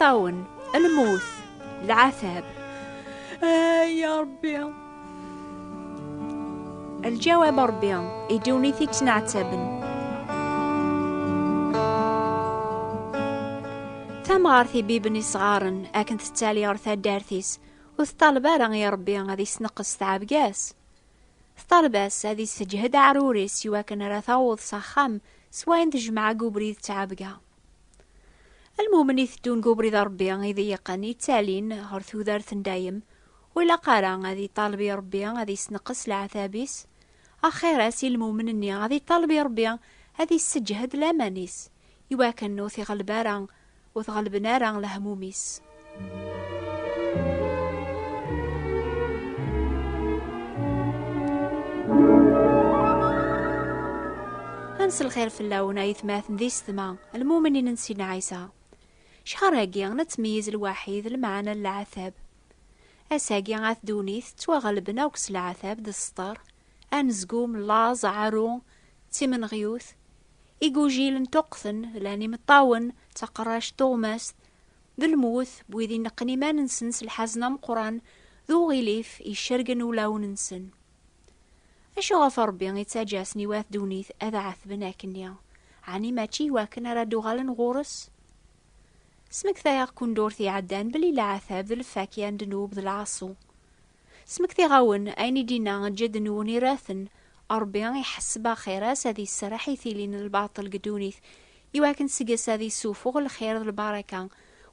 المطاون، الموت، العذاب. يا ربي. الجواب ربي يدوني في تنعتبن. ثمغارثي بيبني صغارن أكن تتالي أرثا دارثيس وثطالب راه يا ربي غادي سنقص تعبقاس. ثطالباس هادي سجهد عروريس يواكن راه ثاوض صخام سواين تجمع قبريد تعبقا. المؤمن يثدون قبريد ربي غيدي يقاني تالين هرثو دارثن دايم ولا قارا غادي طالبي ربي غادي سنقص العذابيس. أخيراسي المؤمن اني غادي طالبي ربي هادي سجهد لامانيس يواكن نوثي غلبارا وتغلب نارا لهموميس. هنس الخير في اللون يثماثن ذي السما المؤمنين نسينا عيسى. شهر هاقي نتميز الوحيد المعنى العذاب. أساقي غاث دونيث تواغلبنا وكس العذاب دي السطر أنزقوم لاز عارو تيمن غيوث إيقوجيل نتقثن لاني مطاون تقراش توماس ذو الموت بويدي نقني ما ننسنس الحزنة مقران ذو غليف يشرقن ولاو ننسن. أشو غفر ربي يتاجاسني واث دونيث أذا عثبنا كنيا عني ماتشي واكن رادو غالن غورس. سمك ثايق كون دورثي عدان بلي العذاب ذو الفاكيان دنوب ذو العصو. سمك ثي غاون أيني دينا جد نوني راثن أربي يحسبا خيراس هذي السراحي ثيلين الباطل قدونيث يواكن سيقاس هذي سوفوغ الخير البركة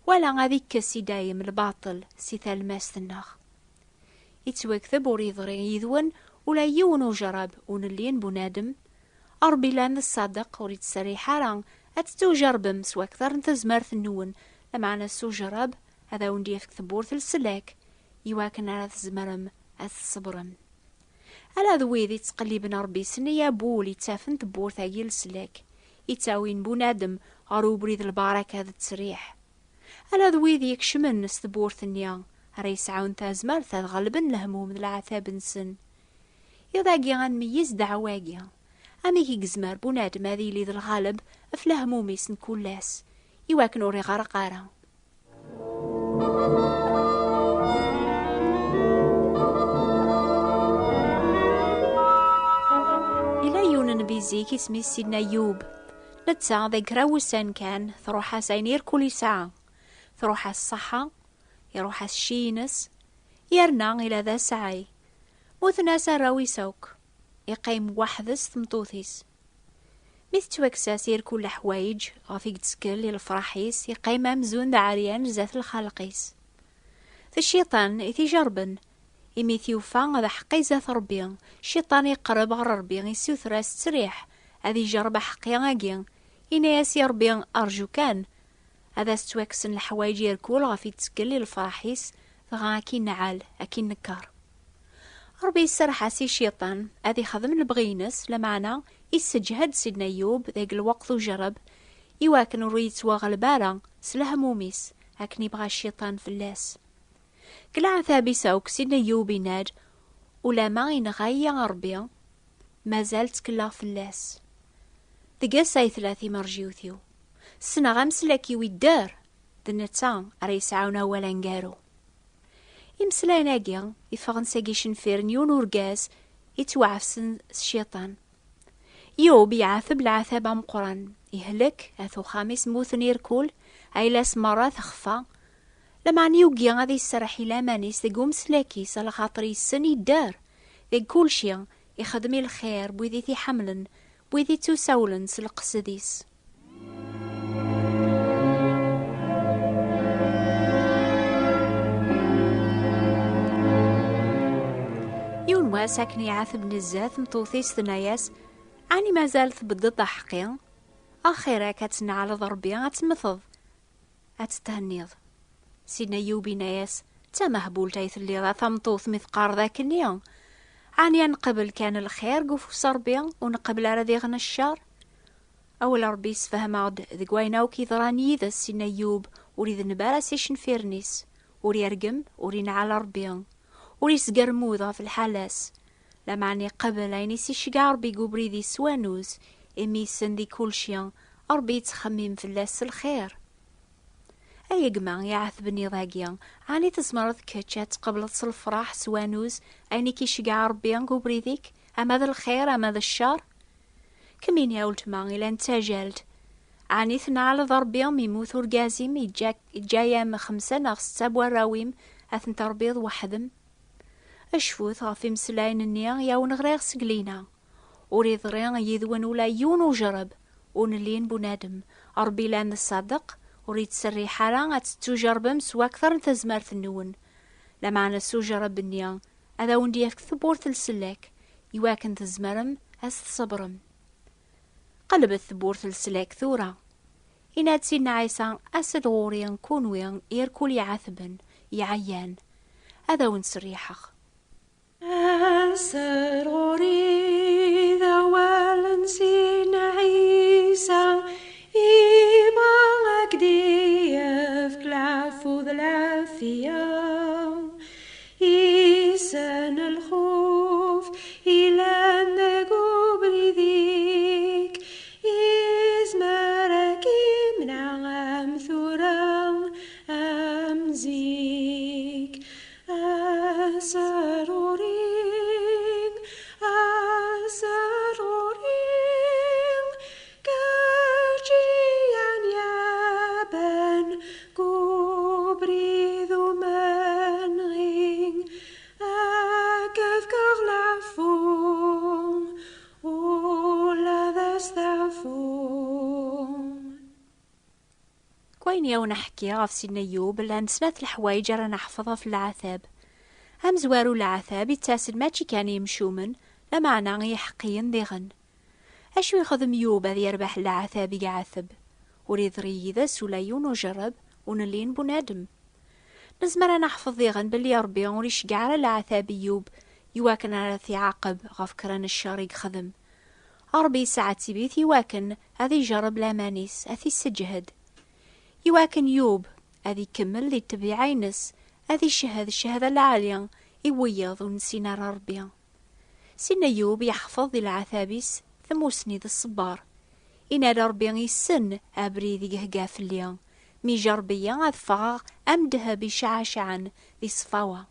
ولا غادي كسي دايم الباطل سيثال ماستناخ. يتوكثب وريضري يذون ولا يون وجرب ونلين بنادم أربي لان الصادق وريد سريحة ران أتتو جربم سوا أكثر نتزمرث النون لمعنى السو جرب هذا ونديف كثبورث السلاك يواكن على تزمرم الصبرم. على ذويذي تقليبنا ربي سنيا بولي تافن تبورث عيل السلاك يتاوين بنادم غارو بريد البركة هذا التسريح. على ذويذي يكشمن نستبورث النيا ريس عون تازمرث غالبا لهموم العذاب نسن. يضاقي غنميز دعواقيا أميكي قزمار بنادم هذي لي ذا الغالب أفلهمومي سن كولاس يواكن وري غرقارا. إلا يون نبيزيك اسمي سيدنا يوب نتسا ذكرى وسان كان ثروحا سينير كل ساعة ثروحا الصحة يروحا الشينس يرنا إلى ذا سعي موثناس راوي سوك يقيم وحدس ثمطوثيس مثل توكساس يركل حوايج غافيق تسكل الفراحيس يقيم مزون ذا عريان ذات الخلقيس. في الشيطان إثي جربن إميثيوفا ذا حقي ذات ربيان الشيطان يقرب غير ربيان يسوث راس تريح هذي جرب حقي غاقيان إناياس يا ربيان أرجو كان هذا ستوكسن الحوايج يركول غافيق تسكل الفراحيس ذا أكين نعال أكين نكار. ربي يسرح سي الشيطان هذي خدم البغينس لمعنى يسجهد سيدنا يوب ذاك الوقت وجرب يواكن ريت وغلبارا سلهموميس هاكن يبغى الشيطان في اللاس. كل عثابي ساوك سيدنا يوب يناد ولا ما ينغايا ربي ما زالت كلا في اللاس. ذقاساي ثلاثي مرجيوثيو سنة غمسلكي ويدار ذنتا ريسعونا ولا نقارو. يمسلاين اقيا يفغن ساقيشن فيرنيون ورقاس يتوعفسن الشيطان. يوب يعاثب العثاب مقران يهلك اثو خامس موثن يركول ايلاس مرة تخفى لما نيوقيا غادي يسرحي لامانيس ذاقوم سلاكيس على خاطر يسن يدار ذاق كل شي يخدمي الخير بويذي تي حملن بويذي توساولن سلقسديس. يون واساكن يعاثب نزاث مطوثيس ثناياس عني ما زالت بدد حقيا أخيرا كاتنا على ضربيا أتمثض أتتهنيض. سيدنا يوبي ناياس تا مهبول تايث اللي ذا ثمطوث مثقار ذاك النيا عني نقبل كان الخير قفو صربيا ونقبل على ذي غنى الشر. أول ربي يسفهم عد ذقويناو كي ذراني ذا سيدنا يوب وريد نبارا سيشن فيرنيس وريرقم ورين على ربيا وريسقر موضة في الحالاس لمعني قبل عيني سيشقع ربي قبري ذي سوانوز إمي سن ذي كل شيء ربي يتخمم في اللاس الخير. أي جماع يعثبني ضاقيا عاني تزمرض كتشات قبل الفرح سوانوز أيني كيشقع ربي بريديك أما ذا الخير أما ذا الشر كمين يا ولتما إلا انتاجلت عاني على ضربيا ميموت ورقازيم يجايا 5 أو 6 بوراويم أثن تربيض وحدم أشفوث غفي مسلاين النيا يا ونغريغ سقلينا وريد غريغ يذون ولا يون وجرب ونلين بنادم أربي لان الصادق وريد سري حالا أتتجربم سوا أكثر تزمارت النون لما أنا سوجرب النيا أذا وندي ثبور السلاك يواكن تزمرم أصبرم قلب الثبور السلاك ثورة إنا تسينا عيسى أسد غوريان كونويان يركول يعثبن يعيان هذا ونسريحخ أسد غوري ذا والنسينا عيسى إما أكدي أفكلافو ذلافيا إيسان الخوف إلى النقوب لذيك إزماركي من عام ثورا أمزيك أسرورين كاجيان يابن كوبري ذو منغين أكف كغلافون ولا ذستافون كوين يوم نحكي غف سيدنا أيوب لأن سنة الحوايج رانا نحفظها في العذاب هم زوارو العذاب يتاسد ماشي كان يمشومن لمعنى يحقين ذيغن أشو يخدم يوب هذي يربح العذاب يعذب وريد ريذا سوليون وجرب ونلين بنادم نزمر نحفظ ذيغن باللي ربي وريش على العذاب يوب يواكن على ثي عقب غفكران الشارق خدم ربي ساعتي بيت يواكن هذي جرب لامانيس هذي سجهد يواكن يوب هذي كمل لي تبيعينس هذي الشهادة العالية يويض ونسينا ربيا سينا يوب يحفظ ذي العثابيس ثموسني ذي الصبار إنا ربيا يسن أبري ذي قهقاف الليا مي جربيا أذفغ أمدها بشعشعا ذي صفاوة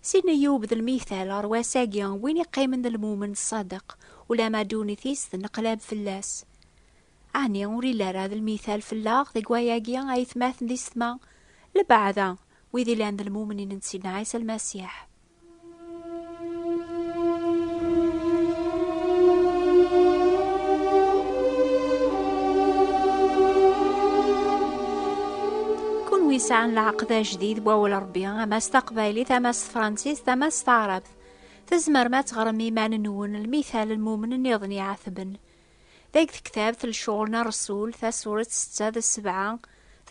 سينا يوب ذي المثال رواساقيا وين يقيمن ذي المؤمن الصادق ولا ما دوني ثيس ذي نقلاب فلاس عني وري لارا ذي المثال فلاغ ذي قواياقيا أيثماث ذي سما لبعضا وذي لان المؤمنين نسينا عيسى المسيح كون ويسع عن العقد جديد بواول ربيع أما استقبالي تماس فرانسيس تماس تعرب تزمر ما تغرم إيمان نون المثال المؤمن النيضني عثبن ذاك كتاب الشغلنا رسول سورة 6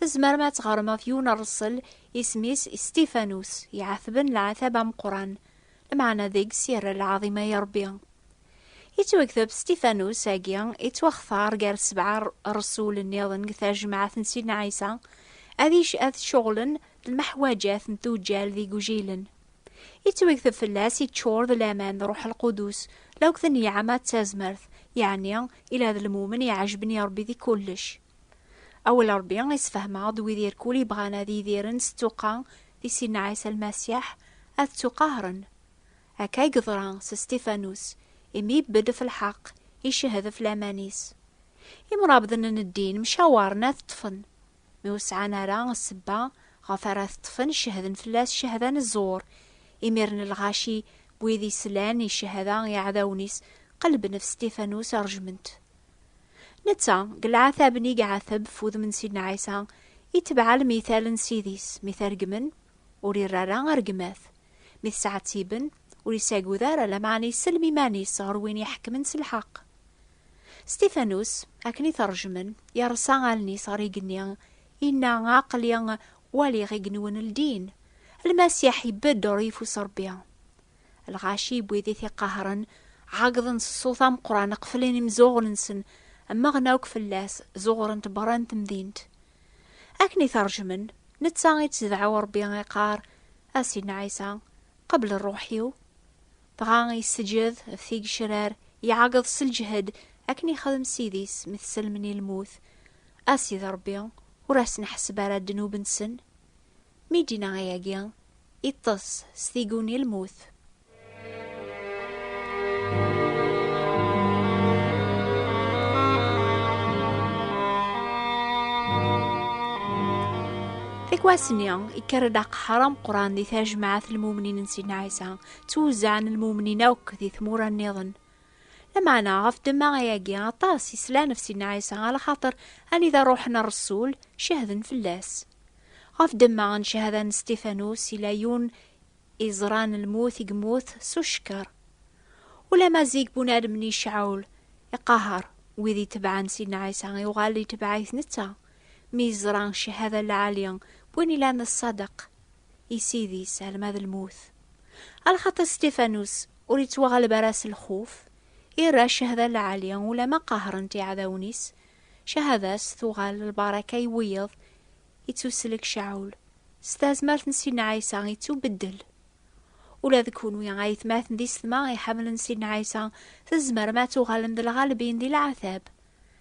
تزمر ما تغرم فيون الرسل اسميس ستيفانوس يعثبن العثاب مقران المعنى ذيك السيرة العظيمة يا ربي يتوكتب ستيفانوس اكيا يتوخثار قال 7 رسول النيضن كثار جماعة سيدنا عيسى اذيش شغلا المحواجات نتوجال ذي قجيلا يتوكتب فلاس يتشور ذا الامان روح القدوس لو كثني عامات تازمرث يعني الى ذا المؤمن يعجبني ربي ذي كلش أول ربيع يسفهم ضوي ذير كولي بغانا ذي ذيرن ستوقا ذي سيدنا عيسى المسيح أتوقاهرن هكا يقدران ستيفانوس إمي بدا في الحق يشهد في الأمانيس يمرابضن الدين مشاورنا تطفن موسعانا راه السبا غفرات تطفن شهدن فلاس شهدان الزور إميرن الغاشي بويذي سلان يشهدان يعذاونيس قلب نفس ستيفانوس أرجمنت نتا قلعثاب نيق عثب فوذ من سيدنا عيسى يتبع المثال نسيديس مثال قمن وري رارا أرقماث مثل ساعتيبن وري ساقو ذارا لمعني سلمي ماني صار وين يحكمن سلحق ستيفانوس أكني ترجمن يرسا غالني صار يقنيا إنا عقليا والي غيقنون الدين المسيح يبدو ريفو صربيا الغاشي بويذي قهرا عقدن الصوثام قران قفلين مزوغنسن أما غناوك فلاس زغرن تبران تمدينت أكني ترجمن نتساغي تزدعو ربي غيقار أسيدنا عيسى قبل الروحيو بغاغي يسجد فيق شرار يعقد سلجهد أكني خدم سيديس مثل مني الموت أسيد ربي وراس نحسب على الذنوب نسن ميدينا غياقيا يطس ستيقوني الموت. ثكواسنيا يكردق حرام قران دي تجمعات المؤمنين نسينا عيسى توزع عن المؤمنين اوك ذي ثمورا النظن. لما نعرف دما غياقي عطاس يسلا نفسينا عيسى على خاطر أن إذا روحنا الرسول شهدن فلاس. غاف دما غنشهدن ستيفانوس إلايون إزران الموت يقموت سوشكر. ولا ما زيك بنادم من يشعول يقهر ويذي تبعان سيدنا عيسى يغالي تبعيث نتا ميزران شهادة العالية بويني لان الصدق يسيدي سالم هذا الموت. على خاطر ستيفانوس وريت وغلب راس الخوف إيرا شهادة العالية ولا ما قهر انتي عداونيس شهاداس ثوغال البركة يويض يتوسلك شعول ستازمرت نسينا عيسى يتوبدل ولا ذكون ويا غايث ماثن دي سما يحمل نسينا عيسى تزمر ما توغالم ذي الغالبين دي العذاب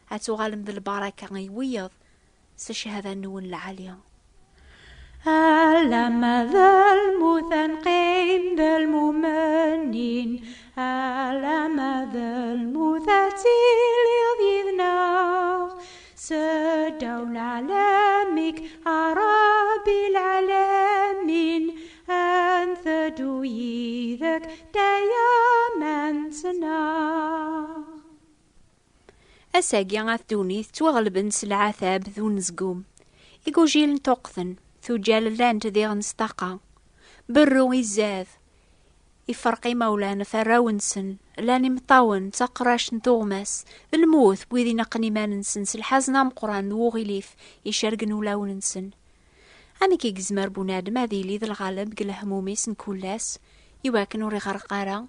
هتوغالم ذي البركة يويض سشهادة النون العالية. ألم ذا المثنقين ذا المؤمنين ألم ذا المثاتيل يضيذنا سدول علامك عربي العالمين أنت دويذك دايما سنا. أساقيا غاث دونيث توغلبن سلعاثاب ذو نزقوم إيقو جيل توقثن ثو جال لانت ذي غنستقا برو يزاذ يفرقي مولانا فراونسن لاني مطاون تقراش نتوغماس الموث بويذي نقني ما ننسن سلحازنا مقران ذو غليف يشارقن ولاو ننسن. أنا كي قزمر بنادم هذي لي ذي الغالب قل هموميس نكولاس يواكن وري غرقارا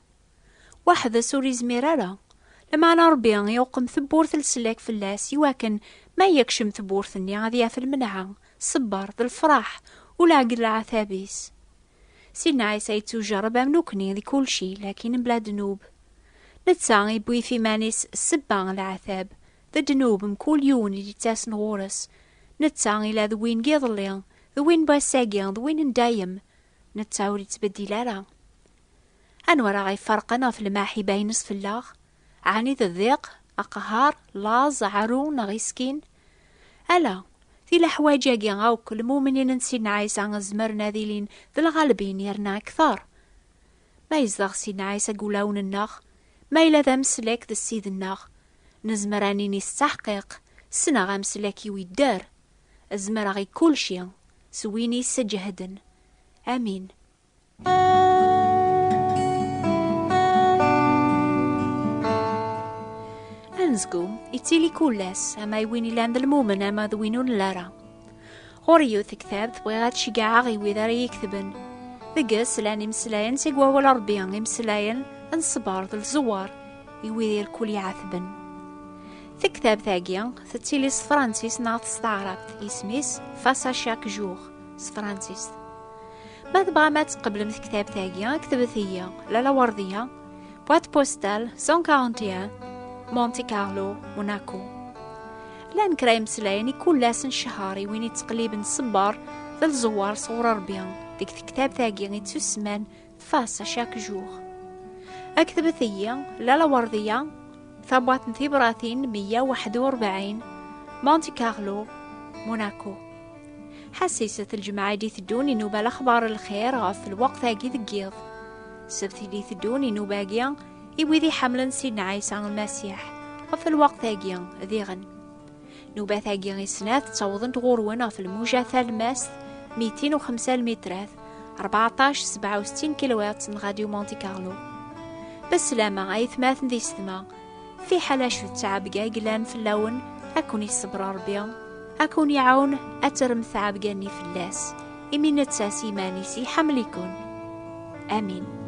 واحدة سوري زميرارا لما أنا ربي يوقم ثبورث السلاك في اللاس يواكن ما يكشم ثبورثني غادية في المنعة صبر ذي الفرح ولا قل عثابيس. سيدنا عيسى يتجرب أمنوكني ذي كل شي لكن بلا دنوب نتساغ يبوي في مانيس السبان العثاب ذا دنوب مكل يون اللي تاسن غورس نتساغ إلى ذوين قيضليا ذوين باساقيا ذوين ندايم نتساوري تبديلالا. أنورا غي فرقنا في الماحي باينس في اللاغ عني ذا الضيق أقهار لاز عرون غيسكين ألا ذي الحواجاقي غاو كل مؤمنين نسينا عيسى غزمر ناذيلين ذي الغالبين يرنا أكثر ما يزدغ سينا عيسى قولاون الناغ ما إلا ذا مسلاك ذا السيد الناغ نزمراني نستحقيق سنا غا مسلاكي ويدار أزمر غي كل شي سويني سجهدن آمين. نزقو يتيلي كولاس أما يويني لاند المؤمن أما ذوينون لارا غوريو تكتاب تبغيغات شقاعة غيوي ذا يكتبن ذقس لاني مسلاين سيقوا ولا ربيان مسلاين انصبار ذا الزوار يوي ذا الكل يعثبن. تكتاب ثاقيا تتيلي سفرانسيس ناط استعربت اسميس فاسا شاك جوغ سفرانسيس. ما تبغى ما تقبل من كتاب ثاقيا كتبت هي لالا وردية بوات بوستال 141 مونتي كارلو موناكو. لان كرايم سلايني كل لاسن شهاري وين تقليب صبار ذا الزوار صور ربيان ديك كتاب ثاقي تسمان فاسا شاك جوغ. اكتبت هي لالا وردية ثبات ثبراثين 141 مونتي كارلو موناكو. حسيسة الجماعة دي ثدوني نوبا الأخبار الخير غاف الوقت هاقي ذقيض سبتي دي ثدوني نوباقيا يبوي ذي حملا سيدنا عيسى المسيح غف الوقت هاقيا ذيغن نوبا ثاقيا سنات تصوضن تغورونا في الموجة ثالماس 205 المترات 1467 كيلوات من غاديو مونتي كارلو. بسلامة أي ثماثن ذي سثما في حلاش التعب قلان في اللون أكون يصبر ربيا أكون يعاون أترم ثعب قاني في اللاس إمين التاسي مانيسي حمليكون آمين.